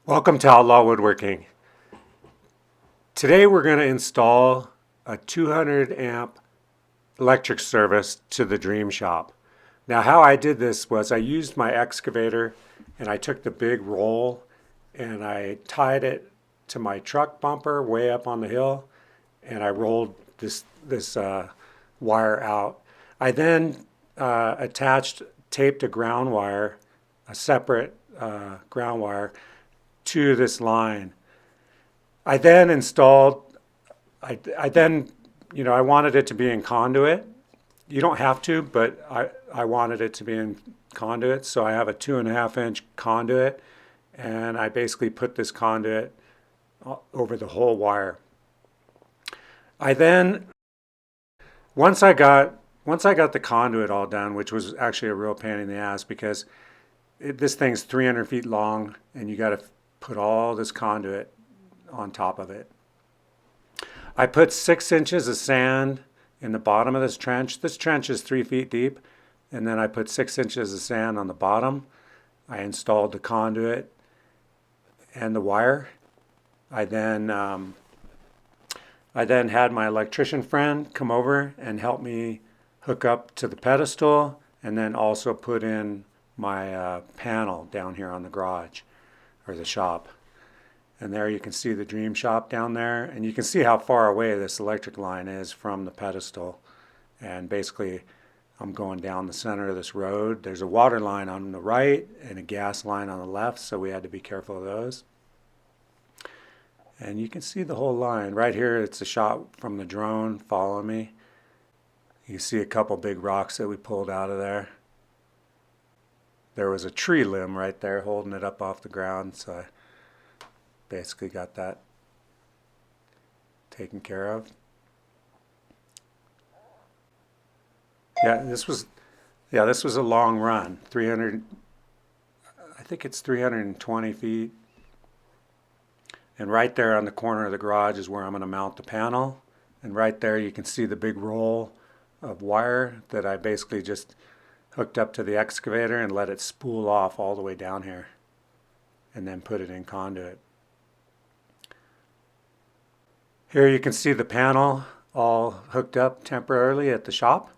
Welcome to Outlaw Woodworking. Today we're going to install a 200 amp electric service to the Dream Shop. Now how I did this was I used my excavator and I took the big roll and I tied it to my truck bumper way up on the hill and I rolled this wire out. I then taped a ground wire, a separate ground wire to this line. I then installed, I then, I wanted it to be in conduit. You don't have to, but I wanted it to be in conduit. So I have a 2.5-inch conduit and I basically put this conduit over the whole wire. I then, once I got the conduit all done, which was actually a real pain in the ass because this thing's 300 feet long and you got to put all this conduit on top of it. I put 6 inches of sand in the bottom of this trench. This trench is 3 feet deep, and then I put 6 inches of sand on the bottom. I installed the conduit and the wire. I then had my electrician friend come over and help me hook up to the pedestal, and then also put in my panel down here on the garage or the shop. And there you can see the Dream Shop down there, and you can see how far away this electric line is from the pedestal. And basically I'm going down the center of this road. There's a water line on the right and a gas line on the left, so we had to be careful of those. And you can see the whole line right here. It's a shot from the drone following me. You see a couple big rocks that we pulled out of there. There was a tree limb right there holding it up off the ground, so I basically got that taken care of. This was a long run. 300, I think it's 320 feet. And right there on the corner of the garage is where I'm going to mount the panel. And right there you can see the big roll of wire that I basically just hooked up to the excavator and let it spool off all the way down here and then put it in conduit. Here you can see the panel all hooked up temporarily at the shop.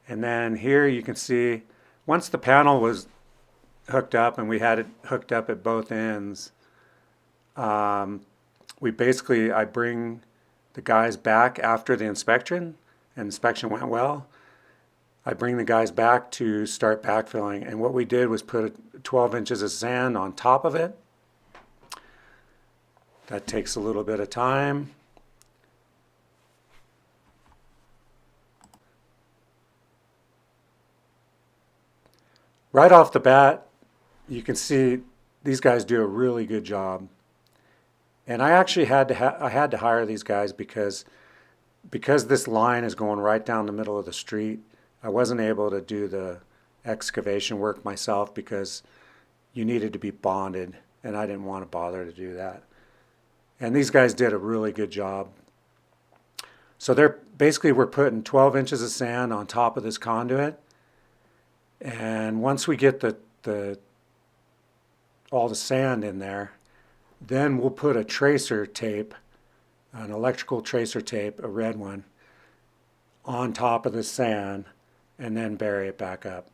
And then here you can see once the panel was hooked up and we had it hooked up at both ends, I bring the guys back after the inspection, and inspection went well. I bring the guys back to start backfilling, and what we did was put 12 inches of sand on top of it. That takes a little bit of time. Right off the bat, you can see these guys do a really good job. And I actually had to hire these guys because this line is going right down the middle of the street. I wasn't able to do the excavation work myself because you needed to be bonded, and I didn't want to bother to do that. And these guys did a really good job. So we're putting 12 inches of sand on top of this conduit. And once we get all the sand in there, then we'll put a tracer tape, an electrical tracer tape, a red one, on top of the sand and then bury it back up.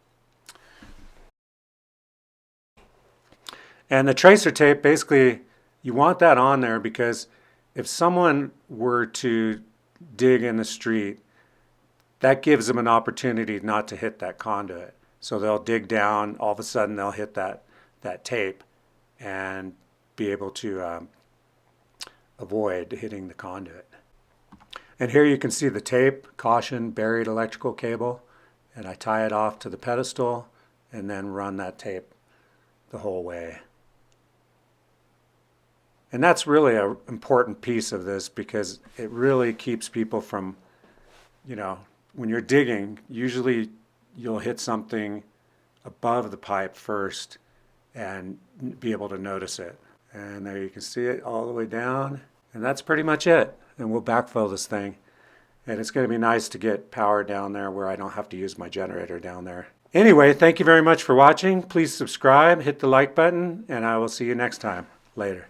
And the tracer tape, basically, you want that on there because if someone were to dig in the street, that gives them an opportunity not to hit that conduit. So they'll dig down, all of a sudden they'll hit that tape and be able to avoid hitting the conduit. And here you can see the tape, caution, buried electrical cable, and I tie it off to the pedestal and then run that tape the whole way. And that's really an important piece of this because it really keeps people from, when you're digging, usually you'll hit something above the pipe first and be able to notice it. And there you can see it all the way down. And that's pretty much it. And we'll backfill this thing. And it's going to be nice to get power down there where I don't have to use my generator down there Anyway, thank you very much for watching. Please subscribe, hit the like button, and I will see you next time. Later.